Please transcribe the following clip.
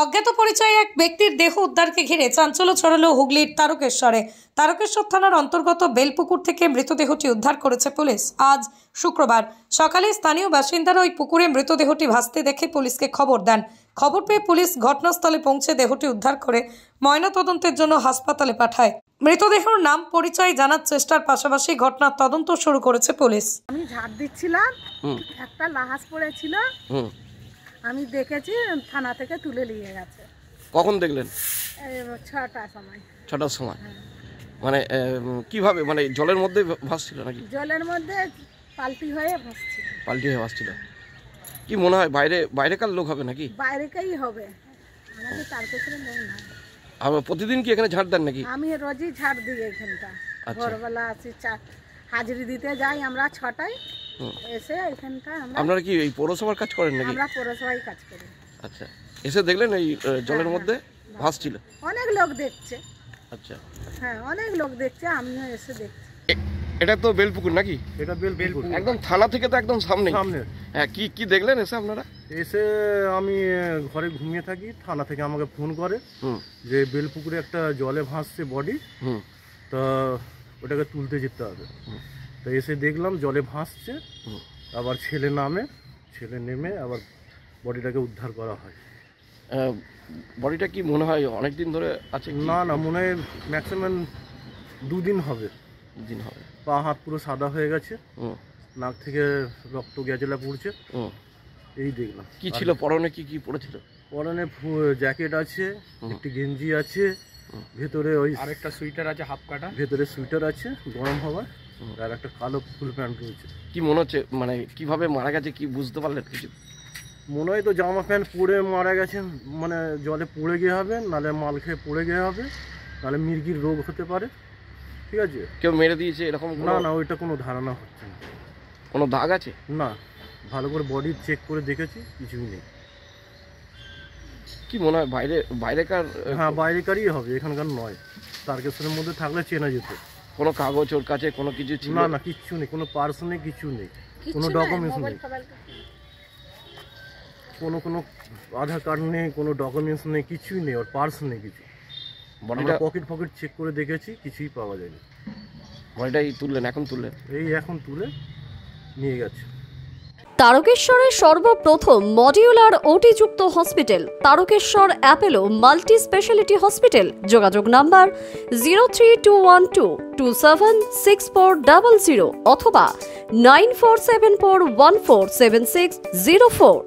অজ্ঞাত পরিচয়ে এক ব্যক্তির দেহ উদ্ধারকে ঘিরে চাঞ্চল্য ছড়ালো হুগলির তারকেশ্বরে। তারকেশ্বর থানার অন্তর্গত বেলপুকুর থেকে মৃতদেহটি উদ্ধার করেছে পুলিশ। আজ শুক্রবার সকালে স্থানীয় বাসিন্দারা ওই পুকুরে মৃতদেহটি ভাসতে দেখে পুলিশকে খবর দেন। খবর পেয়ে পুলিশ ঘটনাস্থলে পৌঁছে দেহটি উদ্ধার করে ময়নাতদন্তের জন্য হাসপাতালে পাঠায়। মৃতদেহের নাম পরিচয় জানার চেষ্টার পাশাপাশি ঘটনার তদন্ত শুরু করেছে পুলিশ। আমি ঝাড় দিচ্ছিলাম, একটা লাহাস পড়েছিল, আমি দেখেছি থানা থেকে তুলে নিয়ে গেছে। কখন দেখলেন? 6টার সময়। 6টার সময়। মানে কিভাবে, মানে জলের মধ্যে ভাসছিল নাকি? জলের মধ্যে পাল্টি হয়ে ভাসছিল। পাল্টি হয়ে ভাসছিল। কি মনে হয় বাইরেকার লোক হবে নাকি? বাইরেকাই হবে, আমাদের তারকেশ্বরের লোক না। আর প্রতিদিন কি এখানে ঝাড় দেন নাকি? আমি রোজই ঝাড় দিই এখানটা। ভোরবেলা আসি, হাজিরি দিতে যাই আমরা 6টায়, এসে এখানটা আপনারা কি এই পৌরসভার কাজ করেন নাকি? আমরা পৌরসভায় কাজ করি। আচ্ছা, এসে দেখলেন এই জলের মধ্যে ভাসছিল? অনেক লোক দেখছে। আচ্ছা, হ্যাঁ অনেক লোক দেখছে, আমিও এসে দেখছি। এটা তো বেলপুকুর নাকি? এটা বেলপুকুর, একদম থানা থেকে তো একদম সামনে। হ্যাঁ, কি দেখলেন এসে আপনারা? এসে আমি ঘরে ঘুমিয়ে থাকি, থানা থেকে আমাকে ফোন করে যে বেলপুকুরে একটা জলে ভাসছে বডি, তা ওটাকে তুলতে যেতে হবে। তো এসে দেখলাম জলে ভাসছে, আবার ছেলে নেমে আবার বডিটাকে উদ্ধার করা হয়। বডিটা কি মনে হয় অনেক দিন ধরে আছে? না, মনে হয় ম্যাক্সিমাম 2 দিন হবে। পা হাত পুরো সাদা হয়ে গেছে, নাক থেকে রক্ত গ্যাজেলা পড়ছে, এই দেখলাম। কি ছিল পরনে? কি পড়েছিল? পরনে জ্যাকেট আছে, একটি গেঞ্জি আছে, ভেতরে ওই আরেকটা সুইটার আছে হাফ কাটা, ভেতরে সুইটার আছে গরম হওয়ার, আর একটা কালো ফুল প্যান্ট রয়েছে। কি মনে হচ্ছে, মানে কিভাবে মারা গেছে কি বুঝতে পারলেন কিছু? মনে হয় তো জামা প্যান্ট পরে মারা গেছে, মানে জলে পড়ে গিয়ে হবে, নাহলে মাল খেয়ে পড়ে গিয়ে হবে, নাহলে মির্গির রোগ হতে পারে। ঠিক আছে, কেউ মেরে দিয়েছে এরকম? না, ওইটা কোনো ধারণা হচ্ছে না। কোনো দাগ আছে? না, ভালো করে বডি চেক করে দেখেছি, কিছুই নেই। কি মনে হয় বাইরেকার? হ্যাঁ, বাইরেকারই হবে, এখানকার নয়। তারকেশ্বরের মধ্যে থাকলে চেনা যেত। কোনো কাগজ ওর কাছে কোনো কিছু ছিল? না, কিচ্ছু নেই, কোনো পার্স নেই, কিছু নেই, কোনো ডকুমেন্টস নেই, কোনো আধার কার্ড নেই, কোনো ডকুমেন্টস নেই, কিছুই নেই, ওর পার্স নেই, কিছু। আমরা পকেট চেক করে দেখেছি, কিছুই পাওয়া যায়নি। বডিটাই তুললেন? এখন তুলে নিয়ে গেছে। তারকেশ্বরের সর্বপ্রথম মডিউলার ওটি-যুক্ত hospital Tarakeswar Apollo multi speciality hospital. যোগাযোগ নাম্বার 03212276400 অথবা 9474147604।